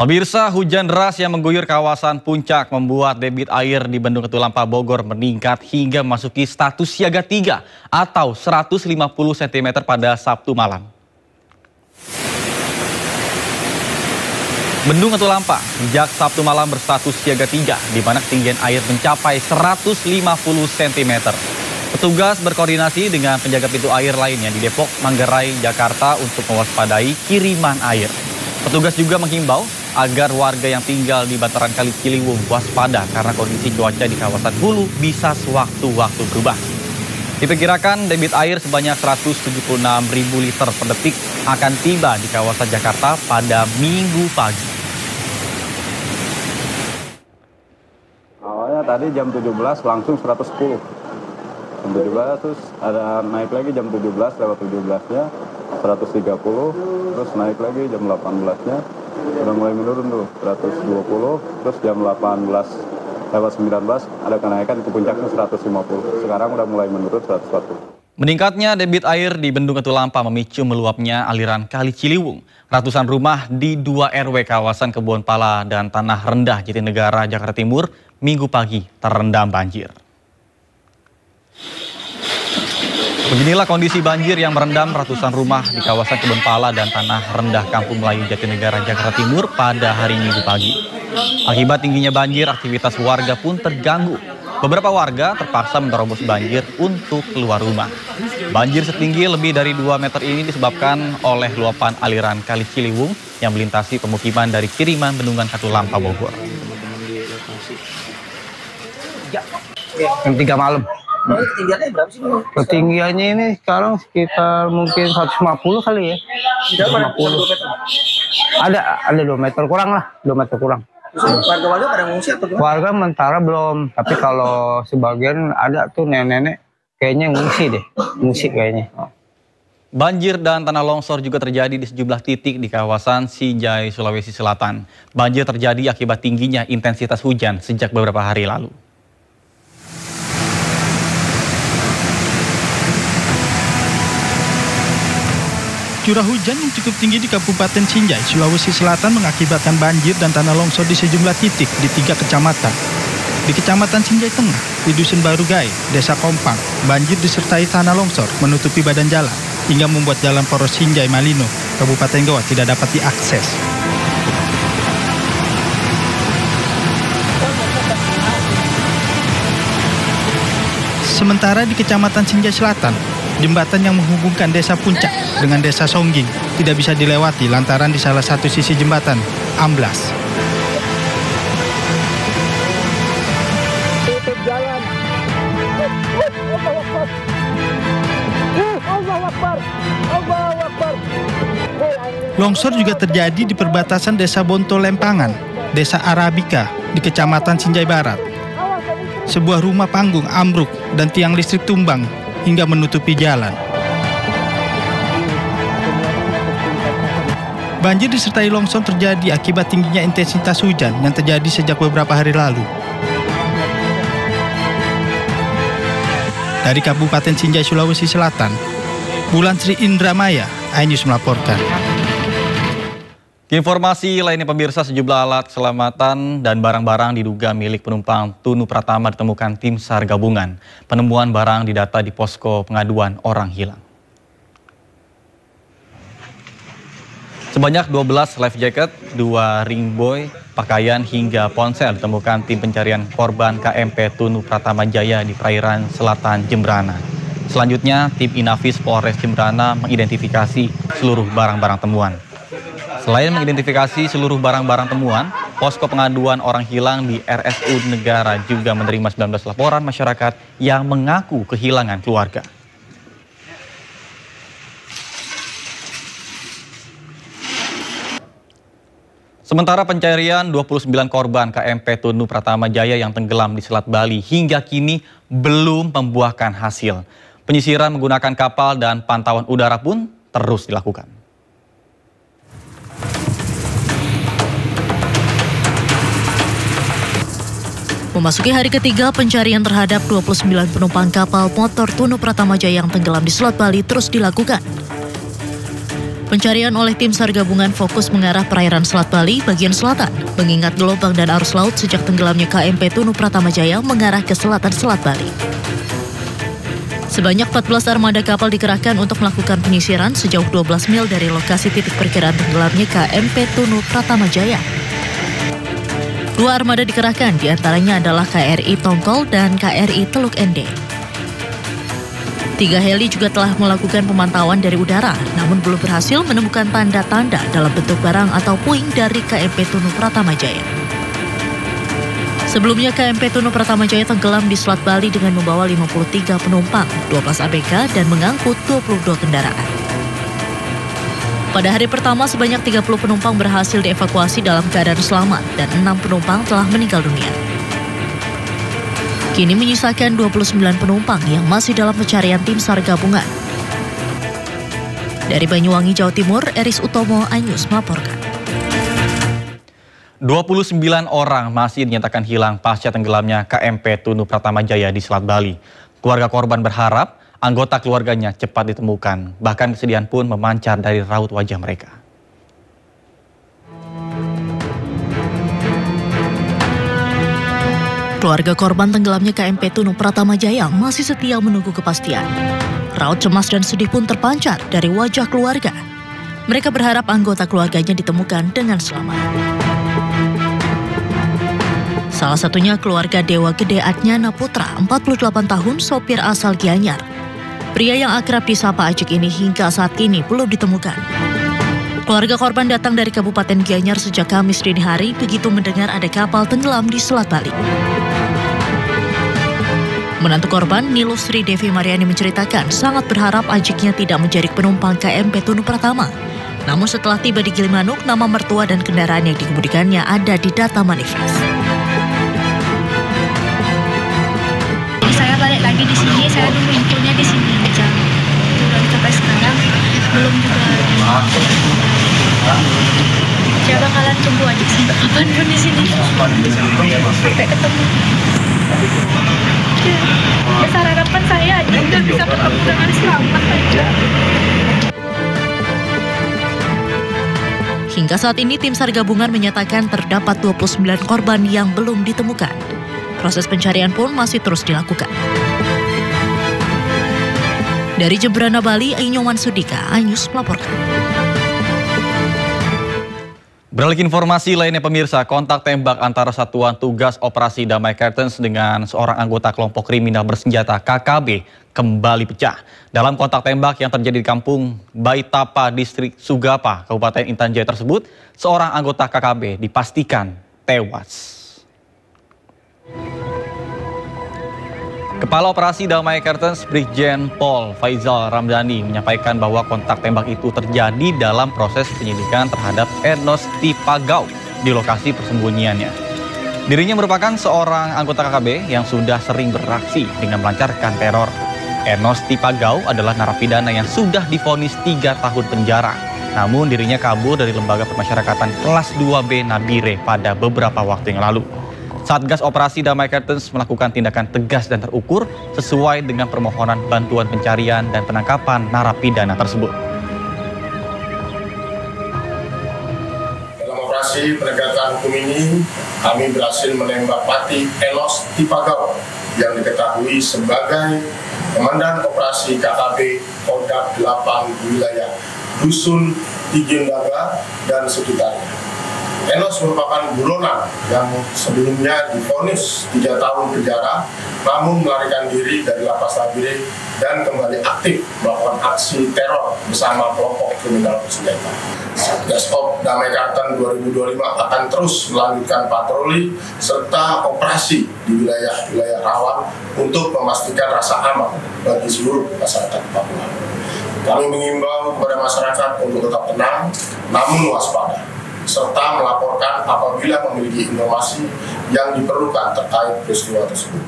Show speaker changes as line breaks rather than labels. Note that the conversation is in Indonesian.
Pemirsa, hujan deras yang mengguyur kawasan Puncak membuat debit air di Bendung Katulampa Bogor meningkat hingga memasuki status siaga 3 atau 150 cm pada Sabtu malam. Bendung Katulampa sejak Sabtu malam berstatus siaga 3 di mana ketinggian air mencapai 150 cm. Petugas berkoordinasi dengan penjaga pintu air lainnya di Depok, Manggarai, Jakarta untuk mewaspadai kiriman air. Petugas juga menghimbau agar warga yang tinggal di bantaran Kali Ciliwung waspada karena kondisi cuaca di kawasan hulu bisa sewaktu-waktu berubah. Diperkirakan debit air sebanyak 176.000 liter per detik akan tiba di kawasan Jakarta pada Minggu pagi.
Awalnya tadi jam 17 langsung 110. Jam 17 terus ada naik lagi jam 17 lewat 17-nya 130, terus naik lagi jam 18-nya udah mulai menurun tuh 120, terus jam 18 lewat 19 ada kenaikan ke puncaknya 150. Sekarang udah mulai menurun 140.
Meningkatnya debit air di Bendung Katulampa memicu meluapnya aliran Kali Ciliwung. Ratusan rumah di 2 RW kawasan Kebun Pala dan Tanah Rendah Jatinegara, Jakarta Timur Minggu pagi terendam banjir. Beginilah kondisi banjir yang merendam ratusan rumah di kawasan Kebun Pala dan Tanah Rendah Kampung Melayu Jatinegara, Jakarta Timur pada hari Minggu pagi. Akibat tingginya banjir, aktivitas warga pun terganggu. Beberapa warga terpaksa menerobos banjir untuk keluar rumah. Banjir setinggi lebih dari 2 meter ini disebabkan oleh luapan aliran Kali Ciliwung yang melintasi pemukiman dari kiriman Bendungan Katulampa Bogor.
Yang 3 malam.
Ketinggiannya berapa sih?
Ketinggiannya ini sekarang sekitar mungkin 150 kali ya. 150. Ada 2 meter kurang lah, 2 meter kurang.
Terus warga-warga pada ngungsi atau gimana?
Warga mentara belum, tapi kalau sebagian ada tuh nenek-nenek kayaknya ngungsi kayaknya.
Banjir dan tanah longsor juga terjadi di sejumlah titik di kawasan Sinjai, Sulawesi Selatan. Banjir terjadi akibat tingginya intensitas hujan sejak beberapa hari lalu.
Curah hujan yang cukup tinggi di Kabupaten Sinjai, Sulawesi Selatan mengakibatkan banjir dan tanah longsor di sejumlah titik di 3 kecamatan. Di Kecamatan Sinjai Tengah, di Dusun Baru Gai, Desa Kompang, banjir disertai tanah longsor menutupi badan jalan hingga membuat jalan poros Sinjai Malino, Kabupaten Goa tidak dapat diakses. Sementara di Kecamatan Sinjai Selatan, jembatan yang menghubungkan Desa Puncak dengan Desa Songging tidak bisa dilewati lantaran di salah satu sisi jembatan amblas. Longsor juga terjadi di perbatasan Desa Bonto Lempangan, Desa Arabika di Kecamatan Sinjai Barat. Sebuah rumah panggung ambruk dan tiang listrik tumbang hingga menutupi jalan. Banjir disertai longsor terjadi akibat tingginya intensitas hujan yang terjadi sejak beberapa hari lalu. Dari Kabupaten Sinjai, Sulawesi Selatan, Bulan Sri Indramaya, iNews melaporkan.
Informasi lainnya pemirsa, sejumlah alat keselamatan dan barang-barang diduga milik penumpang Tunu Pratama ditemukan tim SAR gabungan. Penemuan barang didata di posko pengaduan orang hilang. Sebanyak 12 life jacket, 2 ring buoy, pakaian hingga ponsel ditemukan tim pencarian korban KMP Tunu Pratama Jaya di perairan selatan Jembrana. Selanjutnya, tim Inafis Polres Jembrana mengidentifikasi seluruh barang-barang temuan. Selain mengidentifikasi seluruh barang-barang temuan, posko pengaduan orang hilang di RSU Negara juga menerima 19 laporan masyarakat yang mengaku kehilangan keluarga. Sementara pencarian 29 korban KMP Tunu Pratama Jaya yang tenggelam di Selat Bali hingga kini belum membuahkan hasil. Penyisiran menggunakan kapal dan pantauan udara pun terus dilakukan.
Memasuki hari ketiga, pencarian terhadap 29 penumpang kapal motor Tunu Pratama Jaya yang tenggelam di Selat Bali terus dilakukan. Pencarian oleh tim SAR gabungan fokus mengarah perairan Selat Bali bagian selatan, mengingat gelombang dan arus laut sejak tenggelamnya KMP Tunu Pratamajaya mengarah ke selatan Selat Bali. Sebanyak 14 armada kapal dikerahkan untuk melakukan penyisiran sejauh 12 mil dari lokasi titik perkiraan tenggelamnya KMP Tunu Pratamajaya. 2 armada dikerahkan, diantaranya adalah KRI Tongkol dan KRI Teluk Ende. 3 heli juga telah melakukan pemantauan dari udara, namun belum berhasil menemukan tanda-tanda dalam bentuk barang atau puing dari KMP Tunu Pratamajaya. Sebelumnya KMP Tunu Pratamajaya tenggelam di Selat Bali dengan membawa 53 penumpang, 12 ABK dan mengangkut 22 kendaraan. Pada hari pertama sebanyak 30 penumpang berhasil dievakuasi dalam keadaan selamat dan 6 penumpang telah meninggal dunia. Kini menyisakan 29 penumpang yang masih dalam pencarian tim SAR gabungan. Dari Banyuwangi, Jawa Timur, Eris Utomo, Anyus melaporkan.
29 orang masih dinyatakan hilang pasca tenggelamnya KMP Tunu Pratamajaya di Selat Bali. Keluarga korban berharap anggota keluarganya cepat ditemukan. Bahkan kesedihan pun memancar dari raut wajah mereka.
Keluarga korban tenggelamnya KMP Tunu Pratamajaya masih setia menunggu kepastian. Raut cemas dan sedih pun terpancar dari wajah keluarga. Mereka berharap anggota keluarganya ditemukan dengan selamat. Salah satunya keluarga Dewa Gede Adnyana Putra, 48 tahun, sopir asal Gianyar. Pria yang akrab disapa Ajik ini hingga saat ini belum ditemukan. Keluarga korban datang dari Kabupaten Gianyar sejak Kamis dini hari begitu mendengar ada kapal tenggelam di Selat Bali. Menantu korban, Nilus Sri Devi Mariani menceritakan sangat berharap Ajiknya tidak menjadi penumpang KMP Tunu Pratama. Namun setelah tiba di Gilimanuk, nama mertua dan kendaraan yang dikemudikannya ada di data manifest.
Saya balik lagi di sini, saya dulu infonya di sini aja. Dan sampai sekarang belum juga. Saya bakalan tunggu aja sampai kapanpun di sini. Sampai ketemu. Besar harapan saya aja udah bisa ketemu dengan selamat aja.
Hingga saat ini tim SAR gabungan menyatakan terdapat 29 korban yang belum ditemukan. Proses pencarian pun masih terus dilakukan. Dari Jemberana, Bali, Ainyoman Sudika, Anyus melaporkan.
Beralih informasi lainnya pemirsa, kontak tembak antara Satuan Tugas Operasi Damai Kartens dengan seorang anggota kelompok kriminal bersenjata KKB kembali pecah. Dalam kontak tembak yang terjadi di Kampung Baitapa, Distrik Sugapa, Kabupaten Intan Jaya tersebut, seorang anggota KKB dipastikan tewas. Kepala Operasi Damai Kartens Brigjen Pol Faizal Ramdhani menyampaikan bahwa kontak tembak itu terjadi dalam proses penyidikan terhadap Enos Tipagau di lokasi persembunyiannya. Dirinya merupakan seorang anggota KKB yang sudah sering beraksi dengan melancarkan teror. Enos Tipagau adalah narapidana yang sudah divonis 3 tahun penjara. Namun dirinya kabur dari Lembaga Permasyarakatan Kelas 2B Nabire pada beberapa waktu yang lalu. Satgas Operasi Damai Kartens melakukan tindakan tegas dan terukur sesuai dengan permohonan bantuan pencarian dan penangkapan narapidana tersebut.
Dalam operasi penegakan hukum ini, kami berhasil menembak mati Enos Tipagau yang diketahui sebagai Komandan Operasi KKB Kodam 8 wilayah Dusun Tigendaga dan sekitarnya. Enos merupakan buronan yang sebelumnya divonis 3 tahun penjara, namun melarikan diri dari lapas Nabire dan kembali aktif melakukan aksi teror bersama kelompok kriminal bersenjata. Satgas Op Damai Kartens 2025 akan terus melanjutkan patroli serta operasi di wilayah-wilayah rawan untuk memastikan rasa aman bagi seluruh masyarakat Papua. Kami mengimbau kepada masyarakat untuk tetap tenang, namun waspada, serta melaporkan apabila memiliki informasi yang diperlukan terkait peristiwa tersebut.